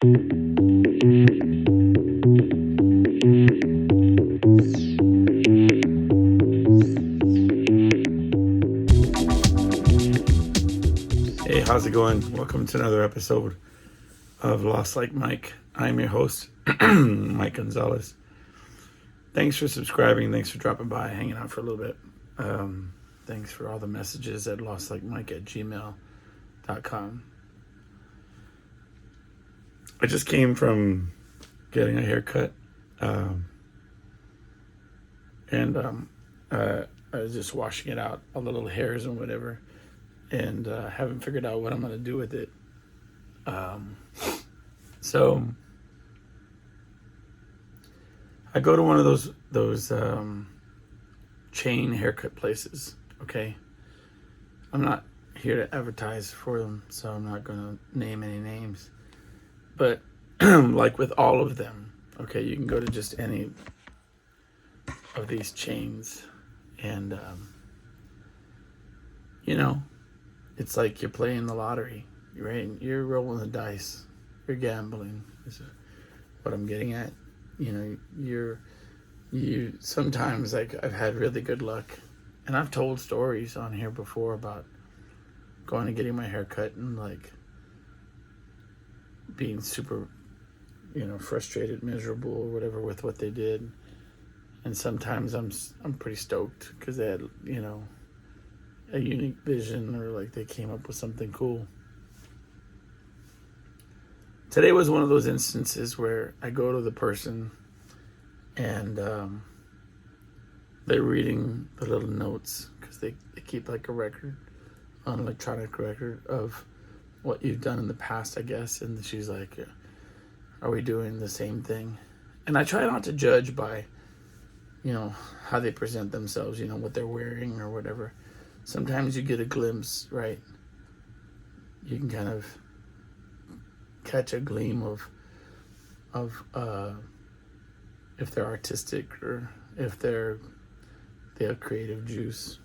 Hey, how's it going? Welcome to another episode of Lost Like Mike. I'm your host, Mike Gonzalez. Thanks for subscribing. Thanks for dropping by, hanging out for a little bit. Thanks for all the messages at lostlikemike@gmail.com. I just came from getting a haircut, and I was just washing it out, all the little hairs and whatever, and haven't figured out what I'm going to do with it. So I go to one of those chain haircut places. Okay, I'm not here to advertise for them, so I'm not going to name any names. But like with all of them, okay, you can go to just any of these chains, and it's like you're playing the lottery, right? You're rolling the dice, you're gambling. Is what I'm getting at. You sometimes, like, I've had really good luck, and I've told stories on here before about going and getting my hair cut and like being super, frustrated, miserable, or whatever with what they did. And sometimes I'm pretty stoked because they had, a unique vision, or like they came up with something cool. Today was one of those instances where I go to the person and they're reading the little notes, because they keep like a record, an electronic record of what you've done in the past, I guess. And she's like, are we doing the same thing? And I try not to judge by, how they present themselves, what they're wearing or whatever. Sometimes you get a glimpse, right? You can kind of catch a gleam of if they're artistic, or if they have creative juice,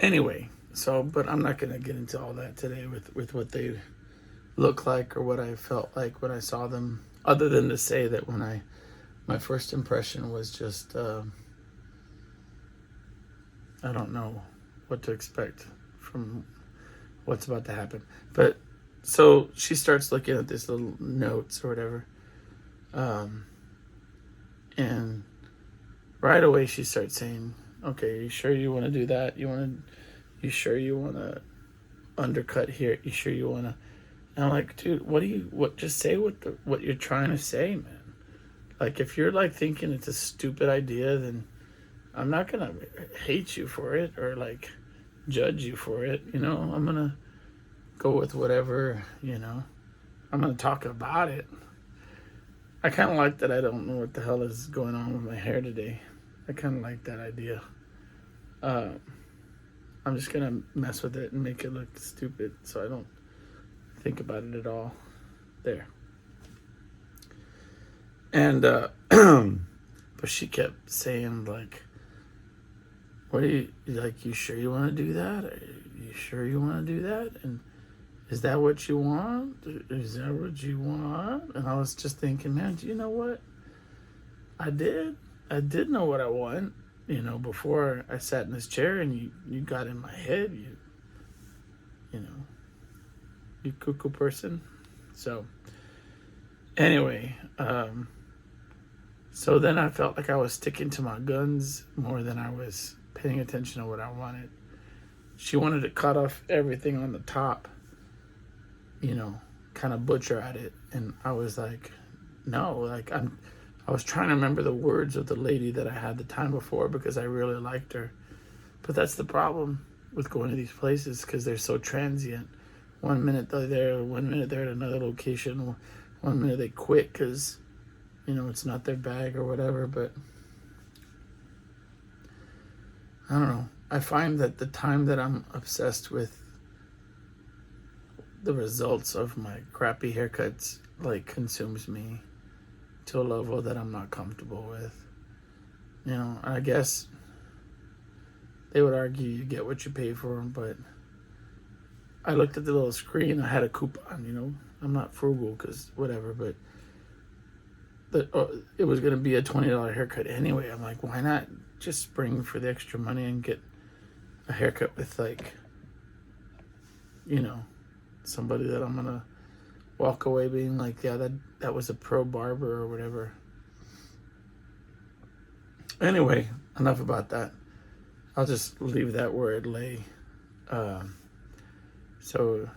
Anyway, but I'm not gonna get into all that today with what they look like or what I felt like when I saw them, other than to say that my first impression was just I don't know what to expect from what's about to happen. But so she starts looking at this little notes or whatever, and right away she starts saying, okay, you sure you want to do that? You sure you want to undercut here? You sure you want to? And I'm like, dude, just say what you're trying to say, man. Like, if you're like thinking it's a stupid idea, then I'm not gonna hate you for it or like judge you for it. I'm gonna go with whatever. I'm gonna talk about it. I kind of like that. I don't know what the hell is going on with my hair today. I kind of like that idea. I'm just gonna mess with it and make it look stupid, so I don't think about it at all. There. And but she kept saying, like, what are you, like, you sure you want to do that? Are you sure you want to do that? And is that what you want? Is that what you want? And I was just thinking, man, do you know what? I did know what I want, before I sat in this chair and you got in my head, you cuckoo person. So anyway, so then I felt like I was sticking to my guns more than I was paying attention to what I wanted. She wanted to cut off everything on the top, kind of butcher at it. And I was like, no, like I was trying to remember the words of the lady that I had the time before, because I really liked her. But that's the problem with going to these places, because they're so transient. 1 minute they're there, 1 minute they're at another location, 1 minute they quit because it's not their bag or whatever. But I don't know. I find that the time that I'm obsessed with the results of my crappy haircuts, like, consumes me to a level that I'm not comfortable with. I guess they would argue you get what you pay for, but I looked at the little screen. I had a coupon, you know. I'm not frugal because whatever, but it was going to be a $20 haircut anyway. I'm like, why not just spring for the extra money and get a haircut with, like, you know, somebody that I'm going to walk away being like, yeah, that was a pro barber or whatever. Anyway, enough about that. I'll just leave that where it lay. So,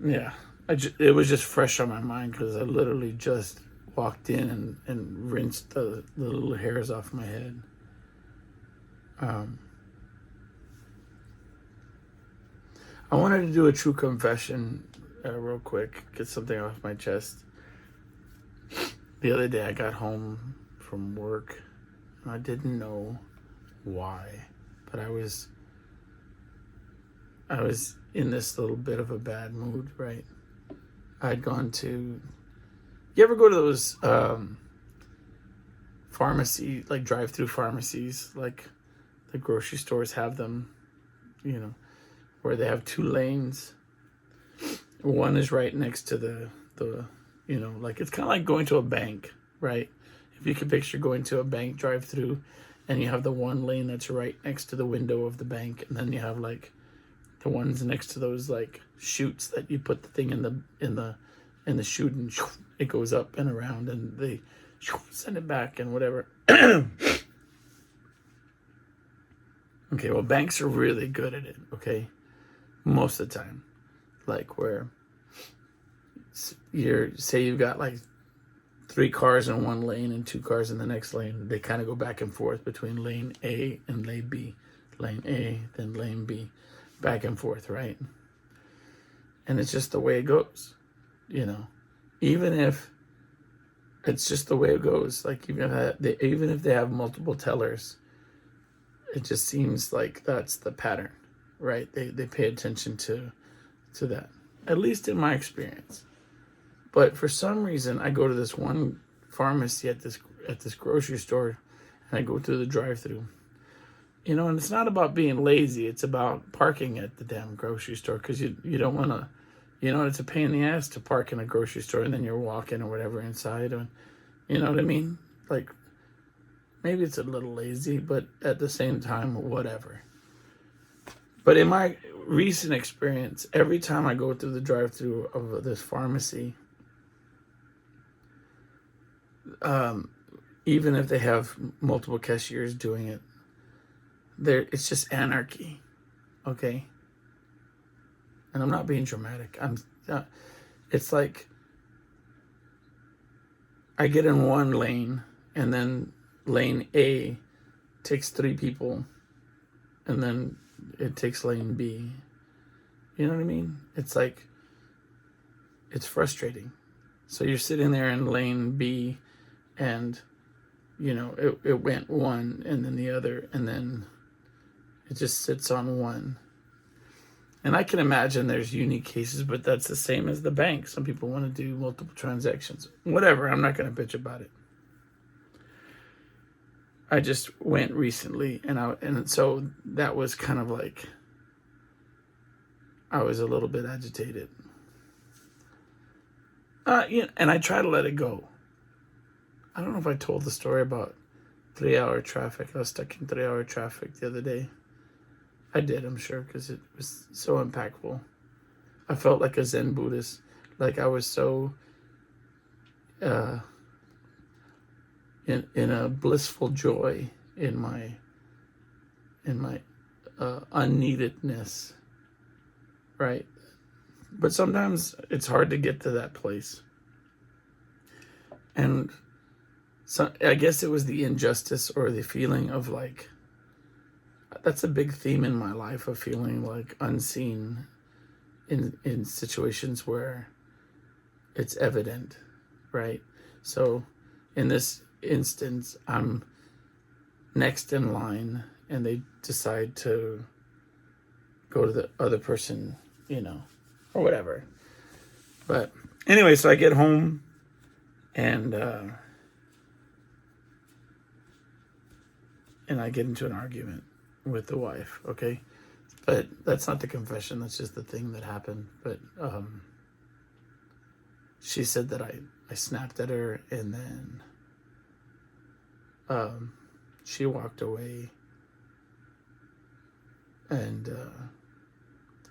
yeah, it was just fresh on my mind because I literally just walked in and rinsed the little hairs off my head. I wanted to do a true confession real quick, get something off my chest. The other day I got home from work and I didn't know why, but I was in this little bit of a bad mood, right? I'd gone to, you ever go to those pharmacy, like drive-through pharmacies, like the grocery stores have them, you know, where they have 2 lanes. One is right next to the you know, like it's kind of like going to a bank, right? If you could picture going to a bank drive-through, and you have the 1 lane that's right next to the window of the bank, and then you have like the ones next to those like chutes that you put the thing in the chute and it goes up and around and they send it back and whatever. Okay, well, banks are really good at it, okay? Most of the time. Like where say you've got like 3 cars in one lane and 2 cars in the next lane. They kind of go back and forth between lane A and lane B. Lane A, then lane B. Back and forth, right? And it's just the way it goes, you know? Even if it's just the way it goes, like even if they have multiple tellers, it just seems like that's the pattern, right? They pay attention to that, at least in my experience. But for some reason, I go to this one pharmacy at this grocery store, and I go through the drive-through. You know, and it's not about being lazy. It's about parking at the damn grocery store because you don't want to, you know, it's a pain in the ass to park in a grocery store and then you're walking or whatever inside. And, you know what I mean? Like, maybe it's a little lazy, but at the same time, whatever. But in my recent experience, every time I go through the drive-through of this pharmacy, even if they have multiple cashiers doing it, it's just anarchy, okay? And I'm not being dramatic. It's like I get in one lane, and then lane A takes 3 people, and then it takes lane B. You know what I mean? It's like, it's frustrating. So you're sitting there in lane B, and, you know, it went one, and then the other, and then it just sits on one. And I can imagine there's unique cases, but that's the same as the bank. Some people want to do multiple transactions. Whatever, I'm not going to bitch about it. I just went recently, and so that was kind of like, I was a little bit agitated. You know, and I try to let it go. I don't know if I told the story about 3-hour traffic. I was stuck in 3-hour traffic the other day. I did, I'm sure, because it was so impactful. I felt like a Zen Buddhist. Like I was so in a blissful joy in my unneededness, right? But sometimes it's hard to get to that place. And so I guess it was the injustice or the feeling of like, that's a big theme in my life, of feeling like unseen in situations where it's evident, right? So in this instance, I'm next in line and they decide to go to the other person, you know, or whatever. But anyway, so I get home and I get into an argument with the wife, okay? But that's not the confession. That's just the thing that happened. But she said that I snapped at her, and then she walked away. And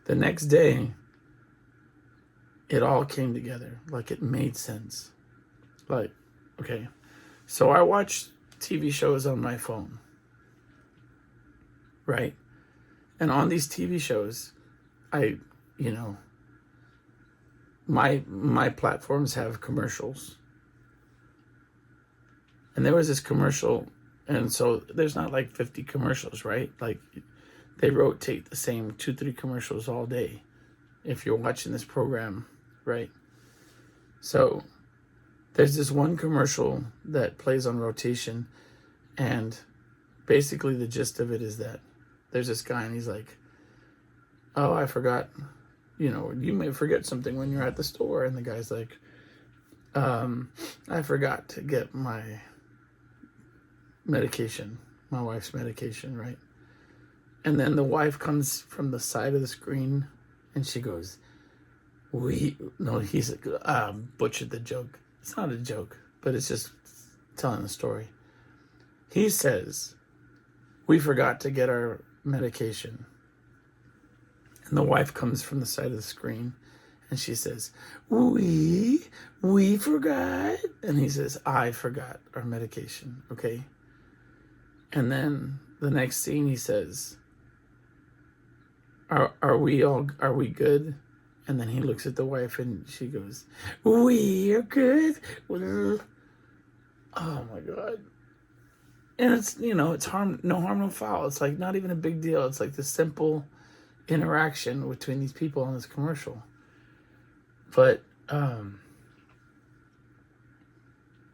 the next day, it all came together. Like, it made sense. Like, okay, so I watch TV shows on my phone, right? And on these TV shows, my platforms have commercials. And there was this commercial, and so there's not like 50 commercials, right? Like, they rotate the same 2-3 commercials all day if you're watching this program, right? So there's this one commercial that plays on rotation, and basically the gist of it is that there's this guy, and he's like, oh, I forgot, you may forget something when you're at the store. And the guy's like, I forgot to get my medication, my wife's medication, right? And then the wife comes from the side of the screen, and she goes, he's butchered the joke. It's not a joke, but it's just telling the story. He says, we forgot to get our medication. And the wife comes from the side of the screen, and she says, we forgot. And he says, I forgot our medication, okay? And then the next scene, he says, are we good? And then he looks at the wife, and she goes, we are good. Oh my God. And it's, it's no harm, no foul. It's like not even a big deal. It's like this simple interaction between these people on this commercial. But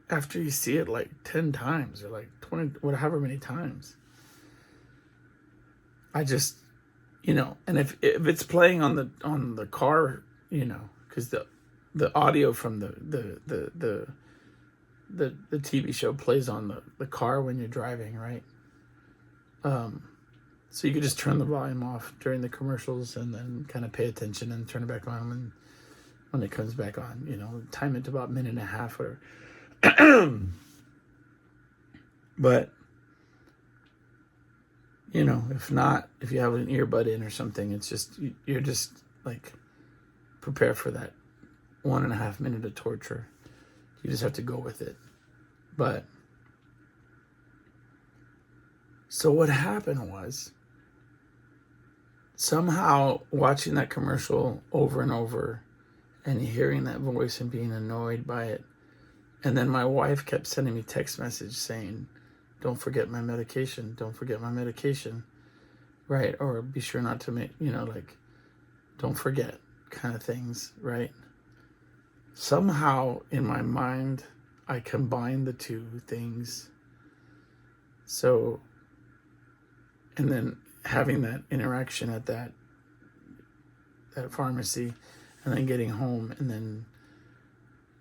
after you see it like 10 times or like 20, whatever many times, I just, and if it's playing on the car, because the audio from the TV show plays on the car when you're driving, right? So you could just turn the volume off during the commercials and then kind of pay attention and turn it back on when it comes back on, time it to about a minute and a half or but if not, if you have an earbud in or something, it's just, you're just like, prepare for that 1.5 minute of torture. You just have to go with it. But so what happened was, somehow watching that commercial over and over and hearing that voice and being annoyed by it, and then my wife kept sending me text message saying, don't forget my medication, don't forget my medication, right? Or be sure not to make, like, don't forget kind of things, right? Somehow in my mind, I combined the two things. So, and then having that interaction at that pharmacy, and then getting home, and then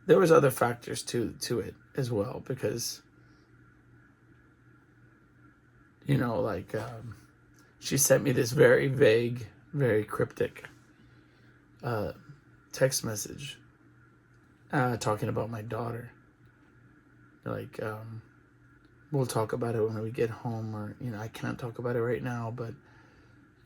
there was other factors to it as well, because she sent me this very vague, very cryptic text message talking about my daughter. Like, we'll talk about it when we get home, or I can't talk about it right now,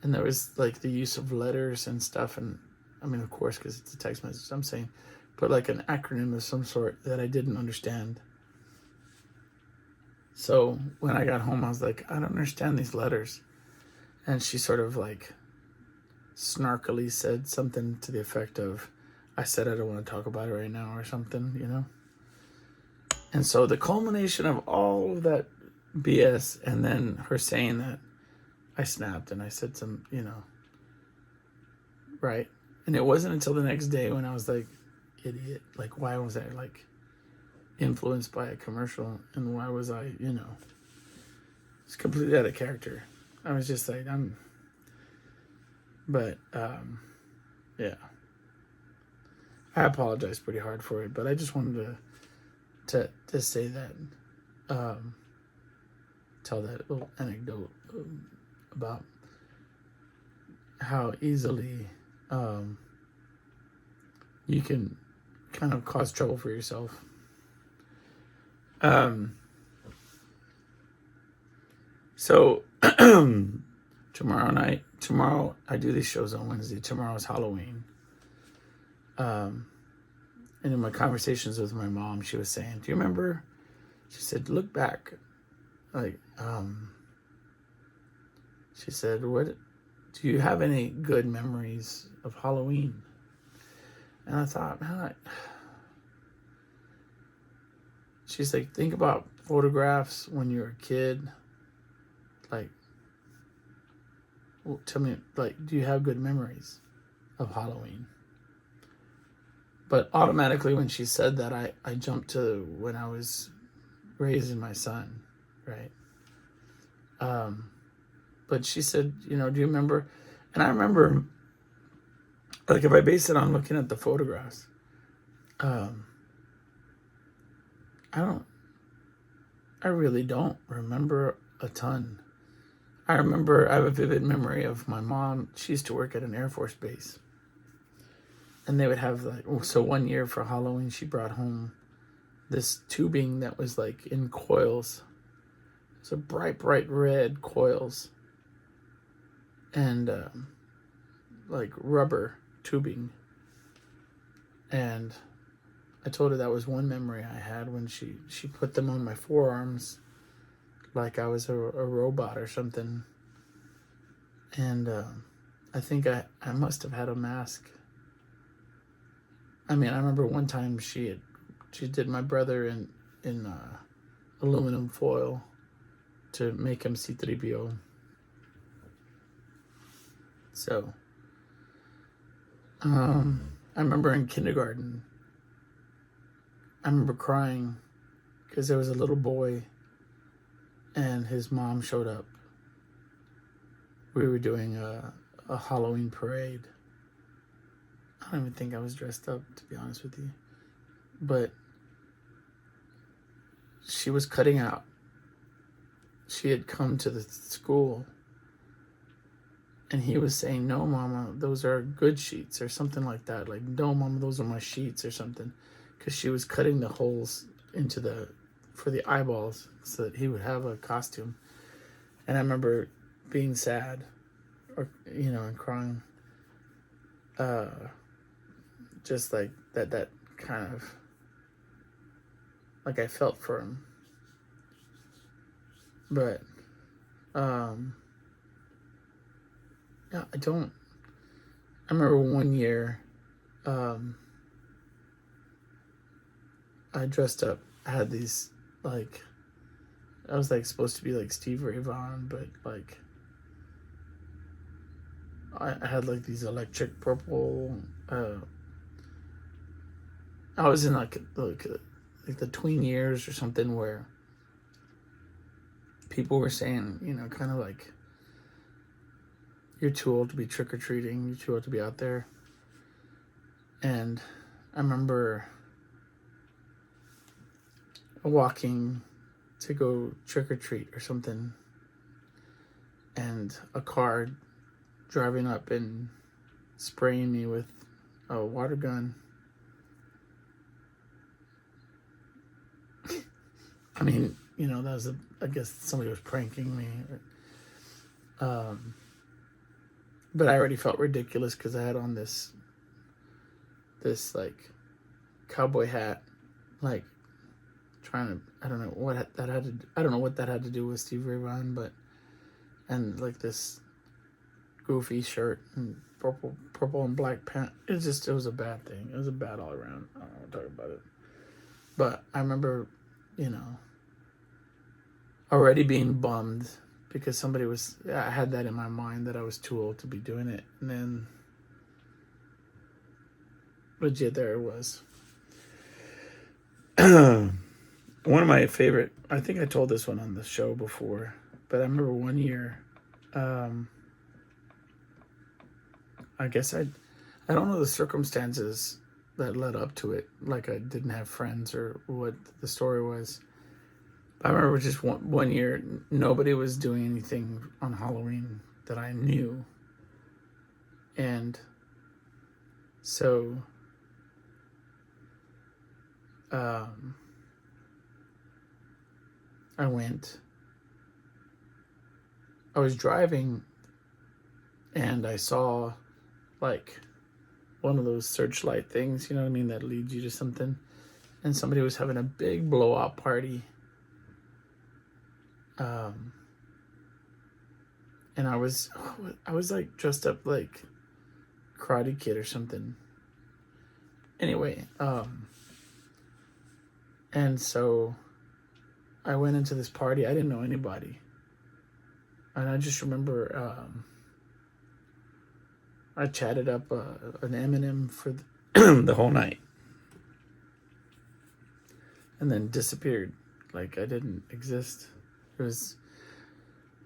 and there was like the use of letters and stuff, and I mean, of course, because it's a text message, I'm saying, but like an acronym of some sort that I didn't understand. So when I got home, I was like, I don't understand these letters. And she sort of like snarkily said something to the effect of, I said I don't want to talk about it right now, or something, And so the culmination of all of that BS, and then her saying that, I snapped and I said some, right? And it wasn't until the next day when I was like, idiot, like, why was I like influenced by a commercial, and why was I, it's completely out of character. I was just like, yeah, I apologize pretty hard for it, but I just wanted to say that, tell that little anecdote about how easily you can kind of cause trouble for yourself. So tomorrow I do these shows on Wednesday. Tomorrow's Halloween. And in my conversations with my mom, she was saying, do you remember? She said, look back. Like, she said, what, do you have any good memories of Halloween? And I thought, man, she's like, think about photographs when you were a kid. Like, well, tell me, like, do you have good memories of Halloween? But automatically when she said that, I jumped to when I was raising my son, right? But she said, do you remember? And I remember, like, if I base it on looking at the photographs, I really don't remember a ton. I have a vivid memory of my mom. She used to work at an Air Force base. And they would have, like, so one year for Halloween, she brought home this tubing that was like in coils. It's a bright red coils. And like rubber tubing. And I told her that was one memory I had when she put them on my forearms like I was a robot or something. And I think I must have had a mask. I mean, I remember one time she did my brother in aluminum foil to make him C-3PO. So, I remember in kindergarten, I remember crying because there was a little boy and his mom showed up. We were doing a Halloween parade. I don't even think I was dressed up, to be honest with you. But she was cutting out. She had come to the school and he was saying, no, Mama, those are good sheets or something like that. Like, no, Mama, those are my sheets or something. Because she was cutting the holes for the eyeballs so that he would have a costume. And I remember being sad or, and crying. Just like that kind of, like I felt for him. But, yeah, I remember one year, I dressed up. I had these, like, I was like supposed to be like Steve Ray Vaughan, but like, I had like these electric purple, I was in like the tween years or something where people were saying, kind of like, you're too old to be trick-or-treating, you're too old to be out there. And I remember walking to go trick-or-treat or something, and a car driving up and spraying me with a water gun. I mean, that was I guess somebody was pranking me. But I already felt ridiculous because I had on this like cowboy hat, like trying to, I don't know what that had to do with Steve Ray Vaughan, but, and like this goofy shirt and purple and black pant. It was a bad thing. It was a bad all around. I don't want to talk about it. But I remember, already being bummed because I had that in my mind that I was too old to be doing it. And then legit there it was. One of my favorite, I think I told this one on the show before, but I remember one year, I guess I don't know the circumstances that led up to it. Like, I didn't have friends or what the story was. I remember just one year, nobody was doing anything on Halloween that I knew. And so I was driving and I saw like one of those searchlight things, you know what I mean, that leads you to something. And somebody was having a big blowout party. And I was like dressed up like Karate Kid or something. Anyway, and so I went into this party. I didn't know anybody. And I just remember I chatted up an Eminem for the whole night. And then disappeared. Like I didn't exist. It was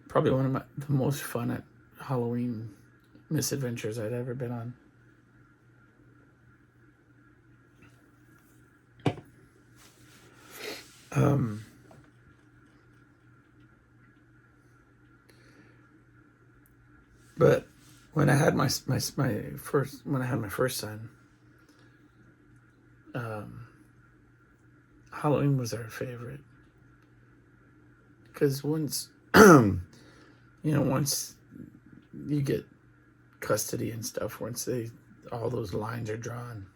probably one of the most fun at Halloween misadventures I'd ever been on. But when I had my first son, Halloween was our favorite because once once you get custody and stuff, once all those lines are drawn,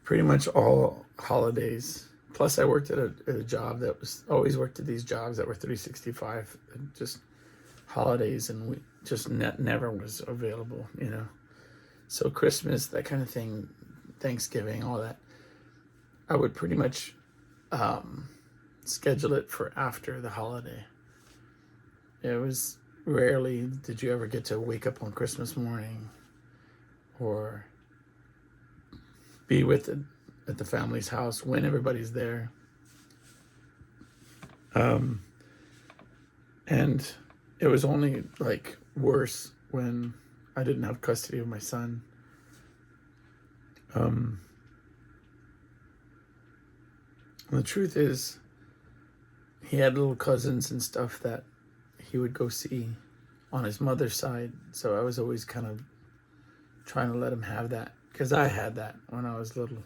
pretty much all holidays. Plus, I worked at a job that was always worked at these jobs that were 365, just holidays, and we just never was available, So Christmas, that kind of thing, Thanksgiving, all that, I would pretty much schedule it for after the holiday. It was rarely did you ever get to wake up on Christmas morning or be at the family's house when everybody's there. And it was only like worse when I didn't have custody of my son. The truth is, he had little cousins and stuff that he would go see on his mother's side. So I was always kind of trying to let him have that because I had that when I was little.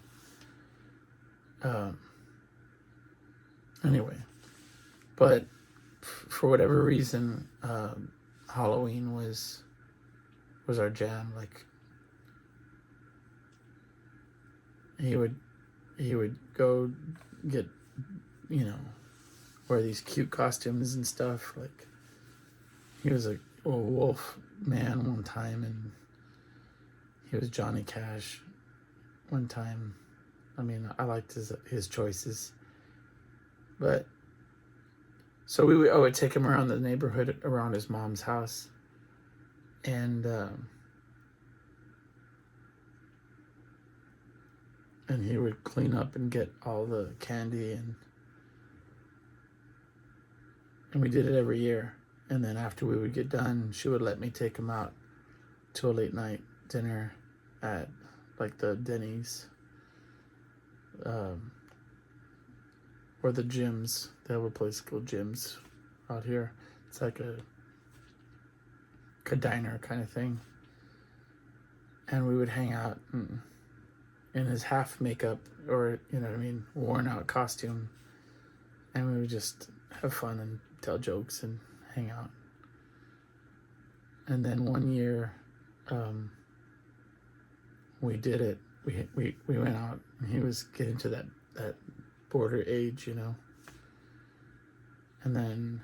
Anyway, but for whatever reason, Halloween was our jam. Like he would go get, wear these cute costumes and stuff. Like he was a wolf man one time, and he was Johnny Cash one time. I mean, I liked his choices. But so I would take him around the neighborhood around his mom's house, and he would clean up and get all the candy, and we did it every year. And then after we would get done, she would let me take him out to a late night dinner at like the Denny's or the Gyms. They have a place called Gyms out here. It's like a diner kind of thing. And we would hang out in his half makeup or, worn out costume. And we would just have fun and tell jokes and hang out. And then one year, we did it. We went out, and he was getting to that border age, And then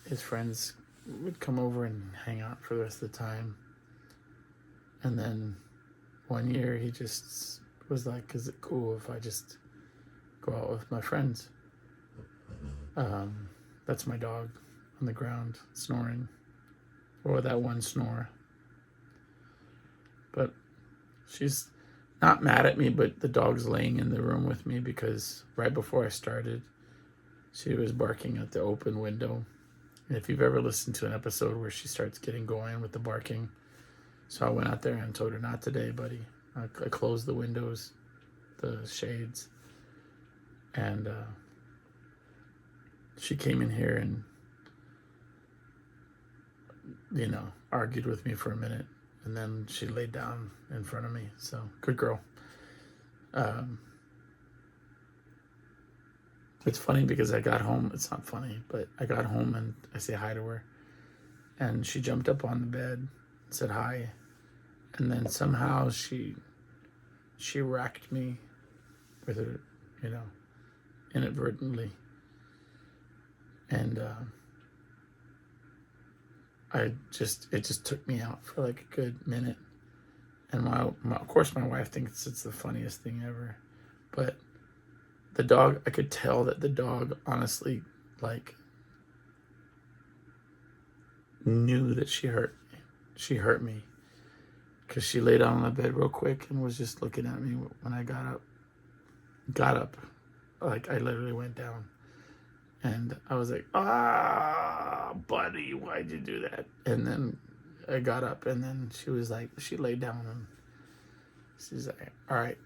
his friends would come over and hang out for the rest of the time. And then one year he just was like, is it cool if I just go out with my friends? That's my dog on the ground snoring, or that one snore. But she's not mad at me, but the dog's laying in the room with me because right before I started, she was barking at the open window. And if you've ever listened to an episode where she starts getting going with the barking, so I went out there and told her, not today, buddy. I closed the windows, the shades, and she came in here and argued with me for a minute, and then she laid down in front of me. So good girl. Um, it's funny because I got home. It's not funny, but I got home and I say hi to her, and she jumped up on the bed, said hi, and then somehow she racked me with her, inadvertently, and it just took me out for like a good minute. And of course my wife thinks it's the funniest thing ever, but the dog, I could tell that the dog honestly like knew that she hurt me. She hurt me because she lay down on the bed real quick and was just looking at me when I got up, like I literally went down, and I was like, buddy, why'd you do that? And then I got up, and then she was like, she laid down, and she's like, all right,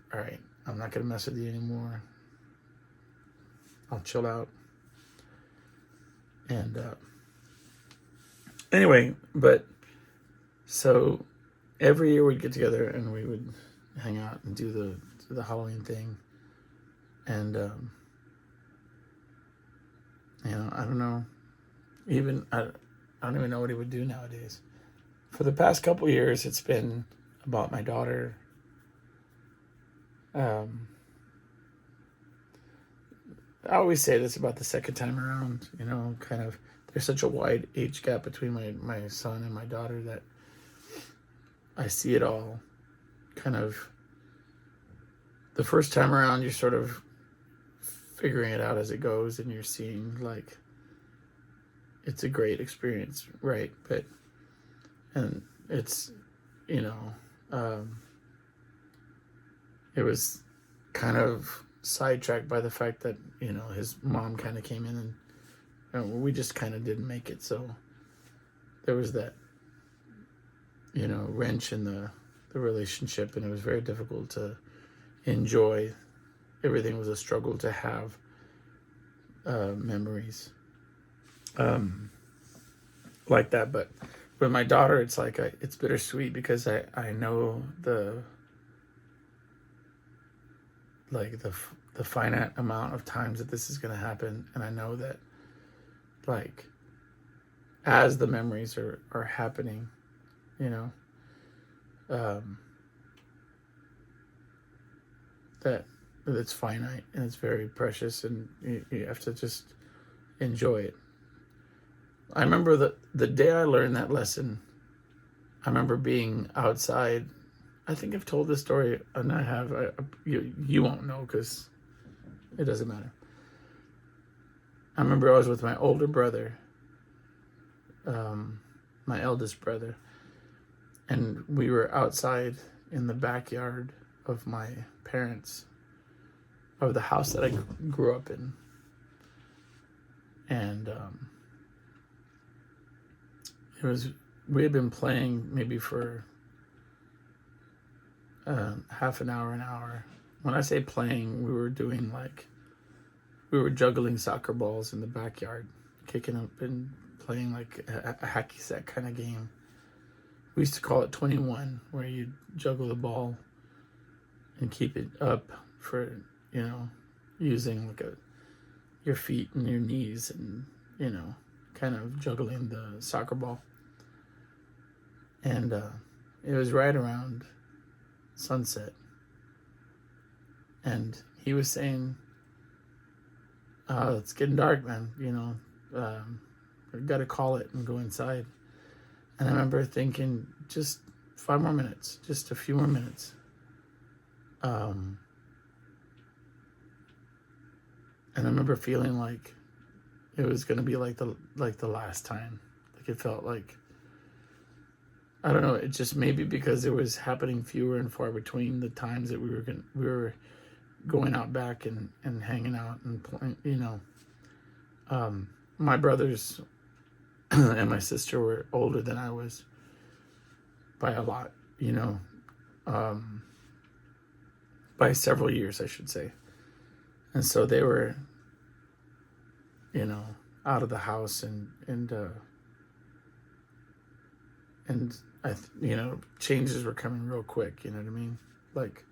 I'm not gonna mess with you anymore. I'll chill out. And anyway, but so every year we'd get together and we would hang out and do the Halloween thing. And I don't know. I don't even know what he would do nowadays. For the past couple years, it's been about my daughter. I always say this about the second time around, kind of, there's such a wide age gap between my son and my daughter that I see it all kind of, the first time around, you're sort of figuring it out as it goes, and you're seeing like, it's a great experience, right? And it's, it was kind of sidetracked by the fact that his mom kind of came in, and we just kind of didn't make it. So there was that wrench in the relationship, and it was very difficult to enjoy. Everything was a struggle to have memories like that. But with my daughter, it's like it's bittersweet because I know the finite amount of times that this is going to happen, and I know that like as the memories are happening, that it's finite and it's very precious, and you have to just enjoy it. I remember the day I learned that lesson, I remember being outside. I think I've told this story, and I have. You won't know because it doesn't matter. I remember I was with my older brother, my eldest brother, and we were outside in the backyard of my parents, of the house that I grew up in. And we had been playing maybe for half an hour. When I say playing, we were juggling soccer balls in the backyard, kicking up and playing like a hacky sack kind of game. We used to call it 21, where you juggle the ball and keep it up for, using like your feet and your knees, and, kind of juggling the soccer ball. And it was right around sunset. And he was saying, it's getting dark, man, we've got to call it and go inside. And I remember thinking, just 5 more minutes, just a few more minutes. And I remember feeling like it was going to be like the last time. Like it felt like, I don't know, it just maybe because it was happening fewer and far between the times that we were going out back and hanging out and playing, my brothers and my sister were older than I was by a lot, by several years, I should say. And so they were, out of the house and and changes were coming real quick. You know what I mean? Like,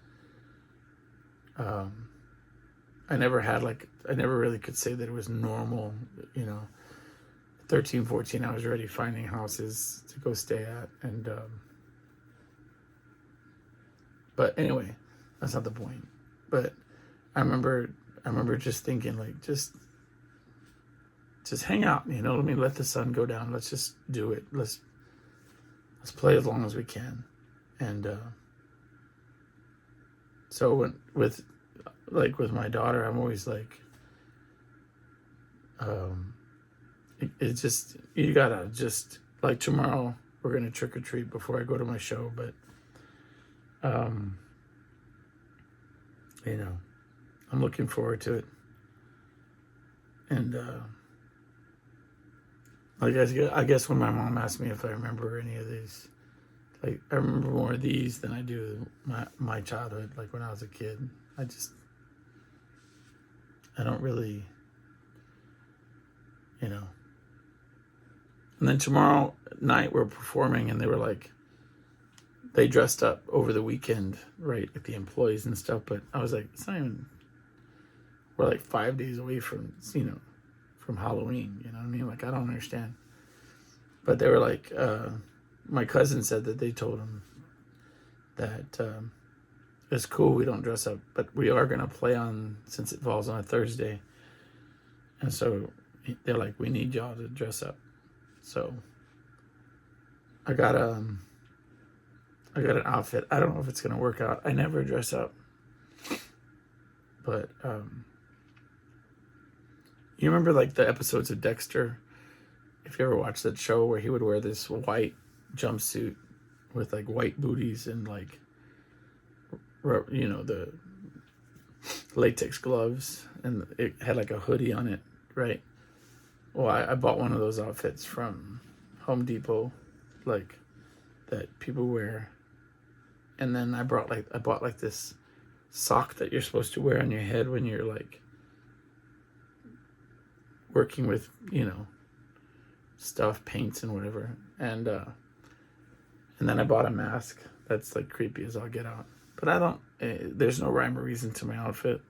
I never really could say that it was normal, 13, 14, I was already finding houses to go stay at. And, but anyway, that's not the point. But I remember just thinking, like, just hang out, let me let the sun go down. Let's just do it. Let's play as long as we can. And, so with my daughter, I'm always like, it's just, you gotta just, like, tomorrow we're gonna trick or treat before I go to my show, but I'm looking forward to it. And I guess when my mom asked me if I remember any of these, like, I remember more of these than I do my childhood, like when I was a kid. I don't really, And then tomorrow night we're performing, and they were like, they dressed up over the weekend, right, like the employees and stuff. But I was like, it's not even, we're like 5 days away from, from Halloween, you know what I mean? Like, I don't understand. But they were like, my cousin said that they told him that it's cool, we don't dress up, but we are going to play on, since it falls on a Thursday. And so they're like, we need y'all to dress up. So I got an outfit. I don't know if it's going to work out. I never dress up. But you remember, like, the episodes of Dexter? If you ever watched that show, where he would wear this white jumpsuit with, like, white booties and, like, the latex gloves, and it had like a hoodie on it, right? Well, I bought one of those outfits from Home Depot, like, that people wear. And then I bought like this sock that you're supposed to wear on your head when you're, like, working with, stuff, paints and whatever. And then I bought a mask that's, like, creepy as all get out. But I don't, there's no rhyme or reason to my outfit.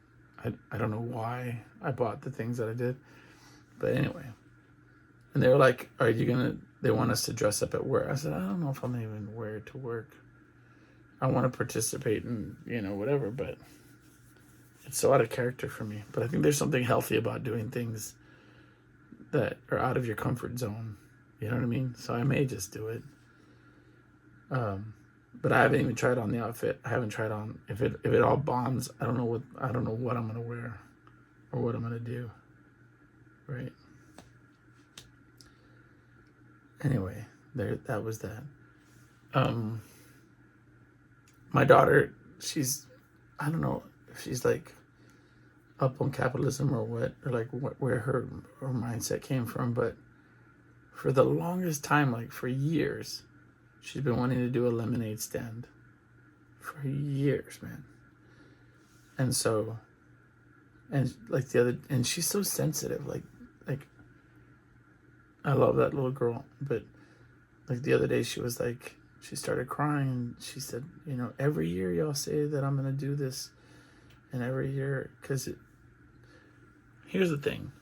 I don't know why I bought the things that I did. But anyway. And they were like, they want us to dress up at work. I said, I don't know if I'm even wear it to work. I want to participate in, whatever, but it's so out of character for me. But I think there's something healthy about doing things that are out of your comfort zone. You know what I mean? So I may just do it. But I haven't even tried on the outfit. I haven't tried on, if it all bombs, I don't know what I'm gonna wear or what I'm gonna do. Right. Anyway, that was that. My daughter, I don't know if she's, like, up on capitalism or what, or like where her mindset came from, but for the longest time, like for years, she's been wanting to do a lemonade stand for years, man. And so, and like and she's so sensitive, like I love that little girl, but like the other day she started crying, and she said, every year y'all say that I'm going to do this, and every year, because here's the thing.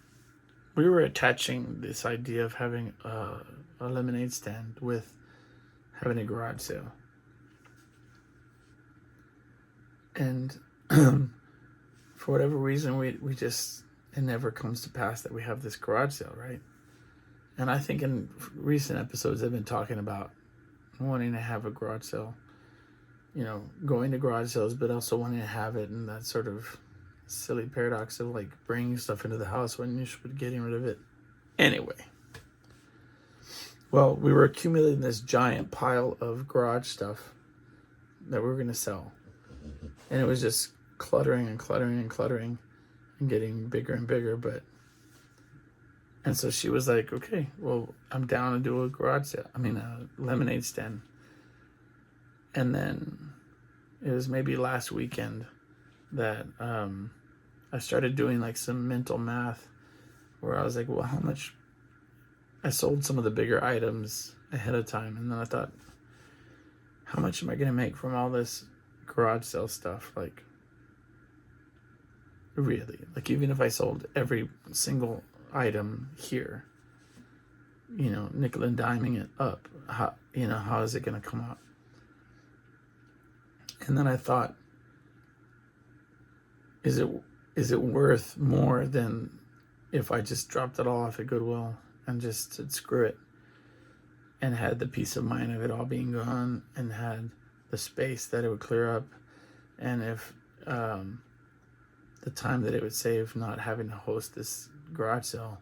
We were attaching this idea of having a lemonade stand with having a garage sale. And for whatever reason, we just, it never comes to pass that we have this garage sale, right? And I think in recent episodes, I've been talking about wanting to have a garage sale, going to garage sales, but also wanting to have it, and that sort of silly paradox of, like, bringing stuff into the house when you should be getting rid of it. Anyway, well, we were accumulating this giant pile of garage stuff that we were going to sell. And it was just cluttering and cluttering and cluttering and getting bigger and bigger. And so she was like, okay, well, I'm down to do a lemonade stand. And then it was maybe last weekend that I started doing, like, some mental math where I was like, well, how much I sold some of the bigger items ahead of time. And then I thought, how much am I going to make from all this garage sale stuff? Like, really? Like, even if I sold every single item here, you know, nickel and diming it up, how is it going to come out? And then I thought, is it worth more than if I just dropped it all off at Goodwill and just said screw it, and had the peace of mind of it all being gone, and had the space that it would clear up, and if the time that it would save not having to host this garage sale.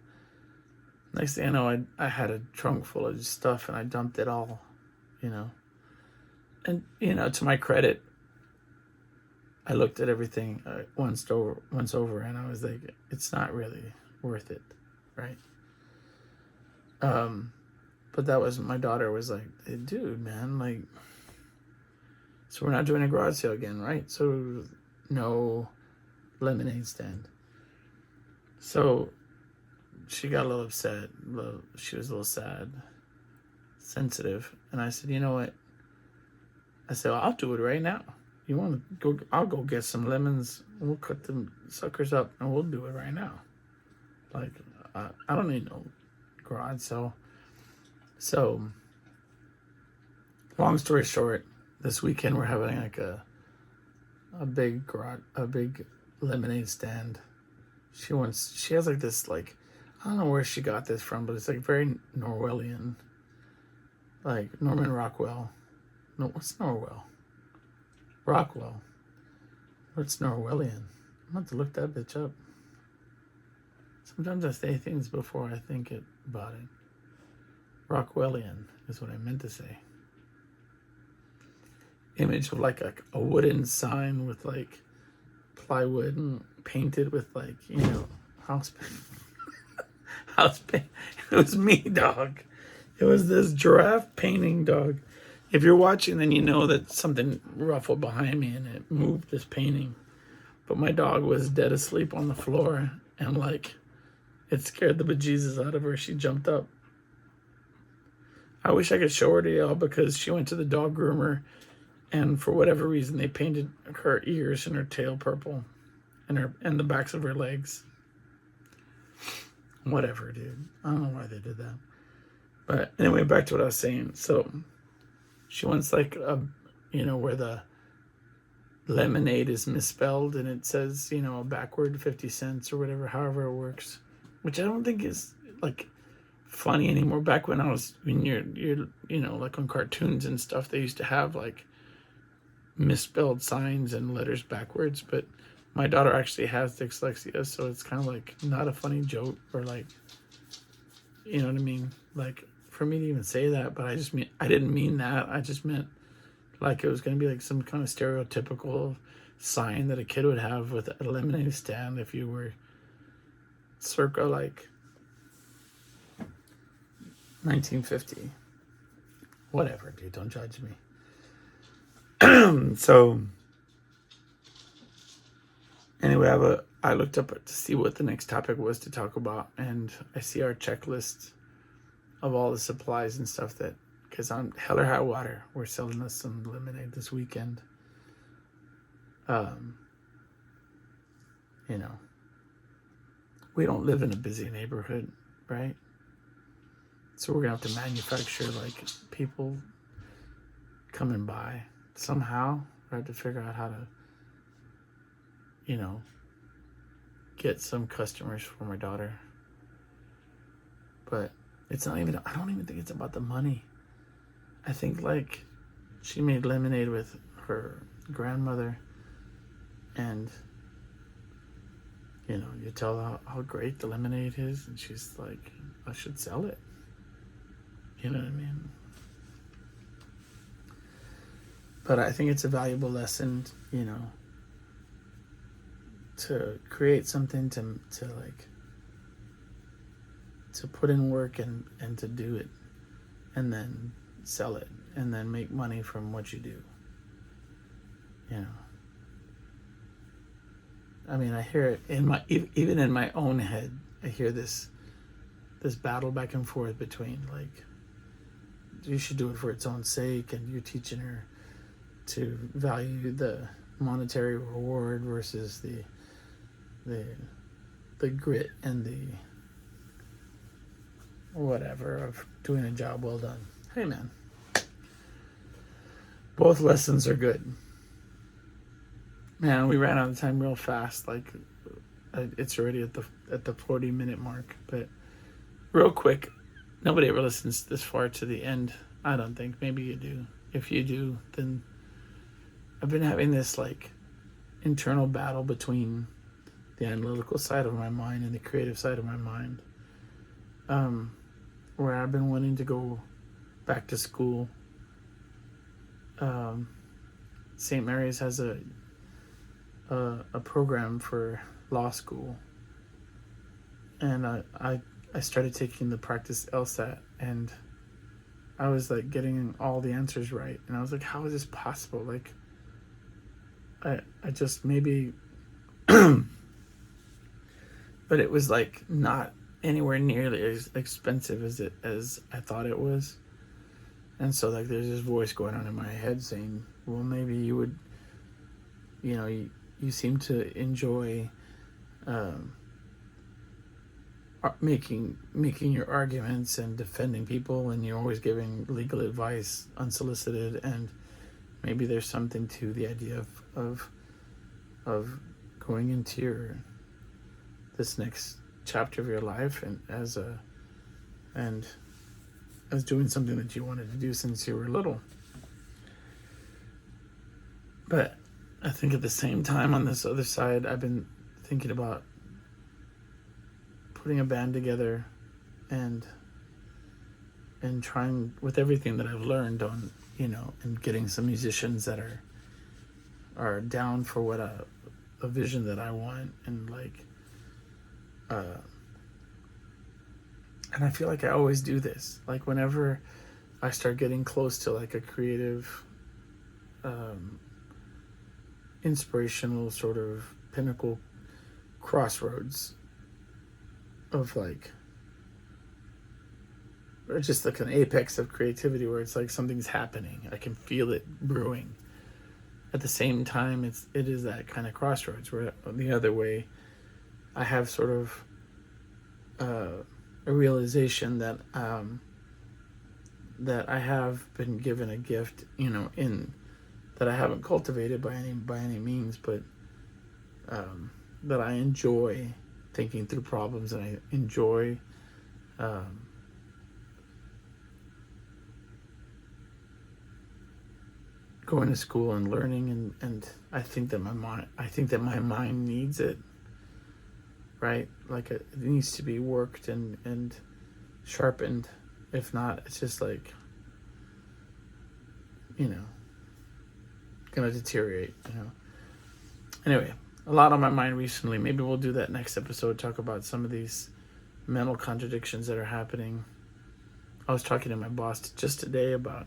Next thing I know, I had a trunk full of stuff, and I dumped it all, you know. And, you know, to my credit, I looked at everything once over, and I was like, it's not really worth it, right? But that was, my daughter was like, hey, dude, man, like, so we're not doing a garage sale again, right? So no lemonade stand. So she got a little upset. She was a little sad, sensitive. And I said, you know what? I said, well, I'll do it right now. You want to go? I'll go get some lemons. We'll cut them suckers up, and we'll do it right now. Like, I don't need no garage sale. So, long story short, this weekend we're having like a big lemonade stand. She has like this, like, I don't know where she got this from, but it's like very Norwellian, like Norman Rockwell. No, what's Norwell? Rockwell. What's Norwellian? I'm going to have to look that bitch up. Sometimes I say things before I think about it. Rockwellian is what I meant to say. Image of like a wooden sign with like plywood and painted with, like, you know, house paint. It was me, dog. It was this giraffe painting, dog. If you're watching, then you know that something ruffled behind me and it moved this painting. But my dog was dead asleep on the floor, and like, it scared the bejesus out of her. She jumped up. I wish I could show her to y'all, because she went to the dog groomer, and for whatever reason they painted her ears and her tail purple, and the backs of her legs. Whatever, dude. I don't know why they did that. But anyway, back to what I was saying. So she wants like where the lemonade is misspelled and it says, you know, backward 50 cents or whatever, however it works, which I don't think is like funny anymore. Back when you're you know, like on cartoons and stuff, they used to have like misspelled signs and letters backwards, but my daughter actually has dyslexia, so it's kind of like not a funny joke, or like, you know what I mean? Like, for me to even say that, but I didn't mean that. I just meant like it was going to be like some kind of stereotypical sign that a kid would have with a lemonade stand if you were circa like 1950. Whatever, dude, don't judge me. So anyway, I looked up to see what the next topic was to talk about, and I see our checklist of all the supplies and stuff that, because I'm hell or high water, we're selling us some lemonade this weekend. You know, we don't live in a busy neighborhood, right? So we're gonna have to manufacture like people coming by somehow. I have to figure out how to, you know, get some customers for my daughter. But it's not even, I don't even think it's about the money. I think like she made lemonade with her grandmother, and you know, you tell her how great the lemonade is, and she's like, I should sell it. You know what I mean? But I think it's a valuable lesson, you know, to create something to like, to put in work and to do it, and then sell it, and then make money from what you do. You know, I mean, I hear it even in my own head. I hear this battle back and forth between like you should do it for its own sake, and you're teaching her to value the monetary reward versus the grit and the whatever of doing a job well done. Hey man, both lessons are good. Man, we ran out of time real fast. Like, it's already at the 40-minute mark. But real quick, nobody ever listens this far to the end. I don't think. Maybe you do. If you do, then I've been having this like internal battle between the analytical side of my mind and the creative side of my mind, where I've been wanting to go back to school. St. Mary's has a program for law school, and I started taking the practice LSAT, and I was like getting all the answers right, and I was like, how is this possible? Like, I just maybe but it was like not anywhere nearly as expensive as I thought it was. And so like there's this voice going on in my head saying, well, maybe you would, you seem to enjoy making your arguments and defending people, and you're always giving legal advice unsolicited, and maybe there's something to the idea of going into this next chapter of your life and as doing something that you wanted to do since you were little. But I think at the same time, on this other side, I've been thinking about putting a band together and trying with everything that I've learned on, and getting some musicians that are down for what a vision that I want, and like, and I feel like I always do this. Like whenever I start getting close to like a creative, inspirational sort of pinnacle crossroads of like, or just like an apex of creativity where it's like something's happening. I can feel it brewing. At the same time, it is that kind of crossroads where the other way, I have sort of a realization that that I have been given a gift, in that I haven't cultivated by any means, but that I enjoy thinking through problems, and I enjoy going to school and learning, and I think that my mind needs it, right? Like it needs to be worked and sharpened. If not, it's just like, gonna deteriorate, Anyway, a lot on my mind recently. Maybe we'll do that next episode, talk about some of these mental contradictions that are happening. I was talking to my boss just today about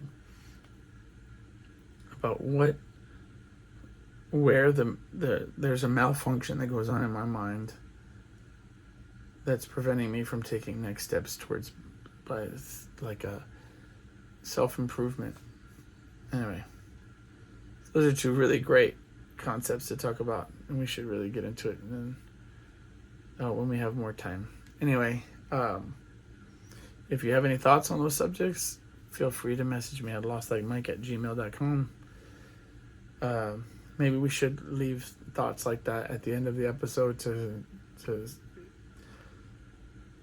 where there's a malfunction that goes on in my mind that's preventing me from taking next steps towards like a self-improvement. Anyway, those are two really great concepts to talk about, and we should really get into it when we have more time. Anyway, if you have any thoughts on those subjects, feel free to message me at lostlikemike@gmail.com. Maybe we should leave thoughts like that at the end of the episode to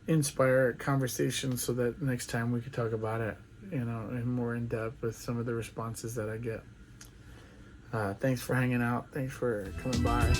inspire conversation, so that next time we could talk about it, in more in depth with some of the responses that I get. Thanks for hanging out. Thanks for coming by.